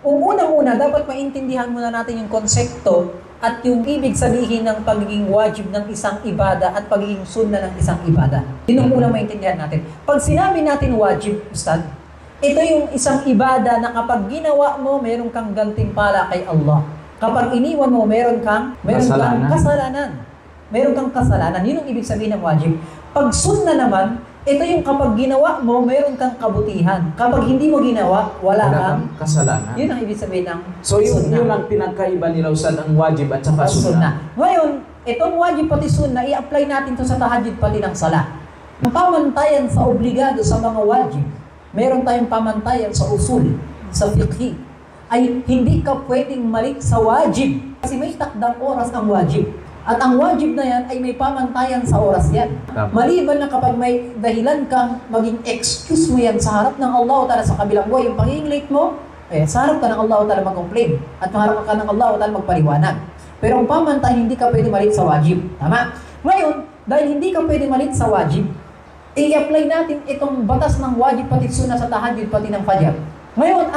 Unang-una, dapat maintindihan muna natin yung konsepto at yung ibig sabihin ng pagiging wajib ng isang ibada at pagiging sunna ng isang ibada. Yun ang unang maintindihan natin. Pag sinabi natin wajib, Ustad, ito yung isang ibada na kapag ginawa mo, meron kang gantimpala kay Allah. Kapag iniwan mo, meron kang kasalanan. Meron kang kasalanan. Yun ang ibig sabihin ng wajib. Pag sunna naman, ito yung kapag ginawa mo, meron kang kabutihan. Kapag hindi mo ginawa, wala kang kasalanan. Yun ang ibig sabihin ng so yun ang pinagkaiba nila Ustad, ang wajib at saka sunna. Ngayon, itong wajib pati sunna, i-apply natin to sa tahajjud pati ng sala. Ang pamantayan sa obligado sa mga wajib, meron tayong pamantayan sa usul, sa fiqh, ay hindi ka pwedeng malik sa wajib. Kasi may takdang oras ang wajib. At ang wajib na yan ay may pamantayan sa oras yan. Maliban na kapag may dahilan kang maging excuse mo yan sa harap ng Allah Ta'ala sa kabilang buhay, yung pagiging late mo, sa harap ka ng Allah Ta'ala mag-complain at harap ka ng Allah Ta'ala magpaliwanag. Pero ang pamantayan, hindi ka pwede malit sa wajib. Tama? Ngayon, dahil hindi ka pwede malit sa wajib, i-apply natin itong batas ng wajib pati sunna sa tahajjud pati ng fajr. Ngayon,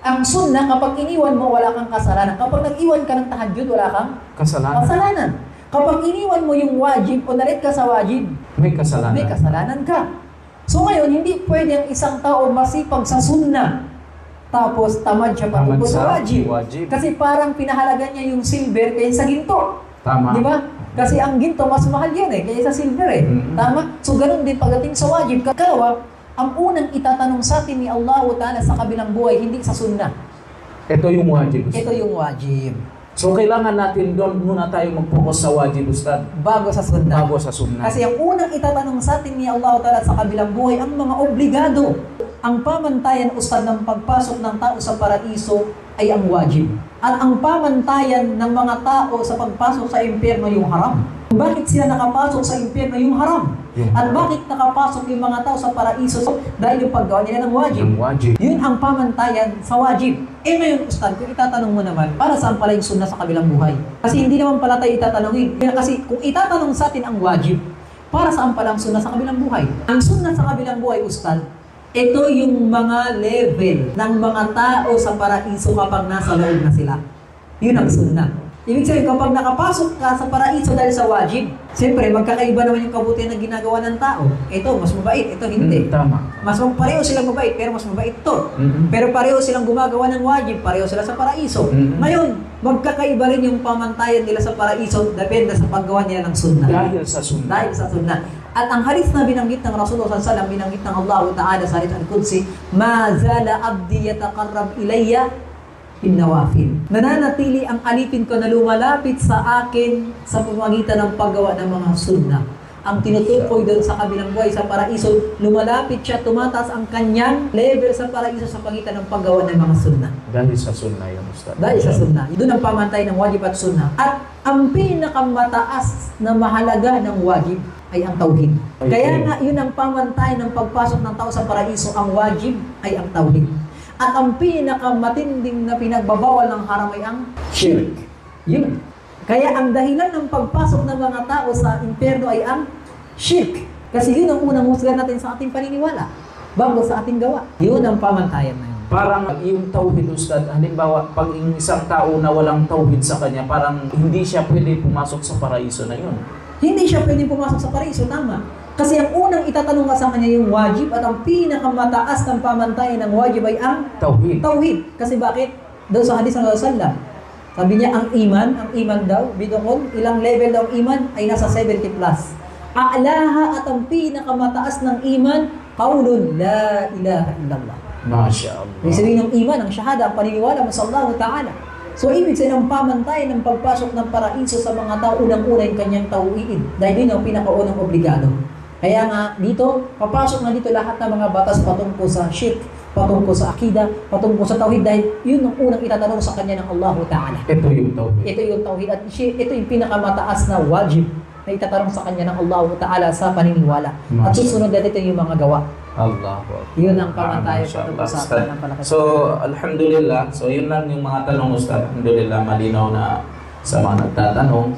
ang sunna, kapag iniwan mo, wala kang kasalanan. Kapag nag-iwan ka ng tahajjud, wala kang kasalanan. Kapag iniwan mo yung wajib o nalit ka sa wajib, may kasalanan ka. So ngayon, hindi pwede ang isang tao masipag sa sunna, tapos tamad siya patungkol sa wajib. Kasi parang pinahalaga niya yung silver kaysa ginto. Tama. Di ba? Kasi ang ginto, mas mahal yan kaysa silver Tama? So ganun din pagdating sa wajib. Kalawa, ang unang itatanong sa atin ni Allah Ta'ala sa kabilang buhay, hindi sa sunna. Ito yung wajib. Ito yung wajib. So kailangan natin doon muna tayo mag-focus sa wajib, Ustad. Bago sa sunna. Kasi ang unang itatanong sa atin ni Allah Ta'ala sa kabilang buhay, ang mga obligado. Ang pamantayan, Ustad, ng pagpasok ng tao sa paraiso ay ang wajib. At ang pamantayan ng mga tao sa pagpasok sa impyerno yung haram. Bakit sila nakapasok sa impyerno yung haram? At bakit nakapasok yung mga tao sa paraiso? Dahil yung paggawa nila ng wajib. Yun ang pamantayan sa wajib. Ngayon, Ustad, kung itatanong mo naman, para saan pala yung sunna sa kabilang buhay? Kasi hindi naman pala tayo itatanongin. Kasi kung itatanong sa atin ang wajib, para saan pala ang sunna sa kabilang buhay? Ang sunna sa kabilang buhay, Ustad, ito yung mga level ng mga tao sa paraiso kapag nasa loob na sila. Yun ang sunna. Ibig sabihin, kapag nakapasok ka sa paraiso dahil sa wajib, siyempre, magkakaiba naman yung kabutihan na ginagawa ng tao. Ito, mas mabait. Ito, hindi. Tama. Pareho silang mabait, pero mas mabait to. Pero pareho silang gumagawa ng wajib, pareho sila sa paraiso. Ngayon, magkakaiba rin yung pamantayan nila sa paraiso, depende sa paggawa nila ng sunna. Dahil sa sunna. At ang hadith na binanggit ng Rasulullah SAW, binanggit ng Allah Ta'ala sa hadith al-Qudsi, "Ma zala abdi yataqarrab ilayya bin nawafil." Nananatili ang alipin ko na lumalapit sa akin sa pamamagitan ng paggawa ng mga sunna. Ang tinutukoy doon sa kabilang buhay sa paraiso, lumalapit siya, tumataas ang kanyang level sa paraiso sa pagitan ng paggawa ng mga sunna. Dahil sa sunna yun, Ustad. Dahil sa sunna. Doon ang pamantay ng wajib at sunna. At ang pinakamataas na mahalaga ng wajib ay ang tauhid. Kaya nga, yun ang pamantay ng pagpasok ng tao sa paraiso, ang wajib ay ang tauhid. At ang pinakamatinding na pinagbabawal ng haram ay ang shirk. Yun. Kaya ang dahilan ng pagpasok ng mga tao sa impyerno ay ang shirk. Kasi yun ang unang husga natin sa ating paniniwala, bago sa ating gawa. Yun ang pamantayan na yun. Parang yung tauhid, Ustad, halimbawa, pag yung isang tao na walang tauhid sa kanya, parang hindi siya pwede pumasok sa paraiso na yun. Hindi siya pwede pumasok sa paraiso, tama. Kasi ang unang itatanong ka sa kanya yung wajib at ang pinakamataas ng pamantayan ng wajib ay ang tauhid. Kasi bakit? Doon sa hadith ng Rasulullah, sabi niya, ang iman daw, bidokon, ilang level daw ang iman ay nasa 70 plus. A'laha at ang pinakamataas ng iman, qaulun la ilaha illallah. Masya Allah. Ibig sabihin ng iman, ang syahada, ang paniniwala mo sa Allah Ta'ala. So, ibig sabihin ng pamantayan ng pagpasok ng paraiso sa mga tao, unang-una yung kanyang tauhid. Dahil yun ang pinakaunang obligado. Kaya nga, dito, papasok na dito lahat ng mga batas patungkol sa shirk, patungkol sa akida, patungkol sa tauhid, dahil yun ang unang itatanong sa kanya ng Allah Ta'ala. Ito yung tauhid. Ito yung tauhid at ito yung pinakamataas na wajib na itatanong sa kanya ng Allah Ta'ala sa paniniwala. At susunod na dito yung mga gawa. Allah. Yun ang pamantayan patungkol sa atin ng palakasal. So, alhamdulillah. So, yun lang yung mga tanong, Ustad. Alhamdulillah, malinaw na sa mga nagtatanong.